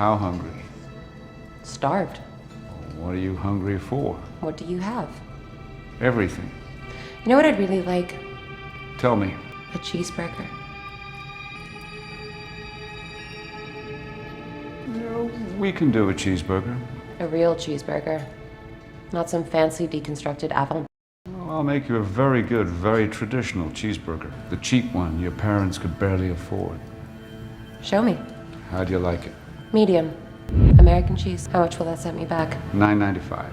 How hungry? Starved. What are you hungry for? What do you have? Everything. You know what I'd really like? Tell me. A cheeseburger. We can do a cheeseburger. A real cheeseburger. Not some fancy deconstructed avant. Well, I'll make you a very good, very traditional cheeseburger. The cheap one your parents could barely afford. Show me. How do you like it? Medium. American cheese. How much will that set me back? $9.95.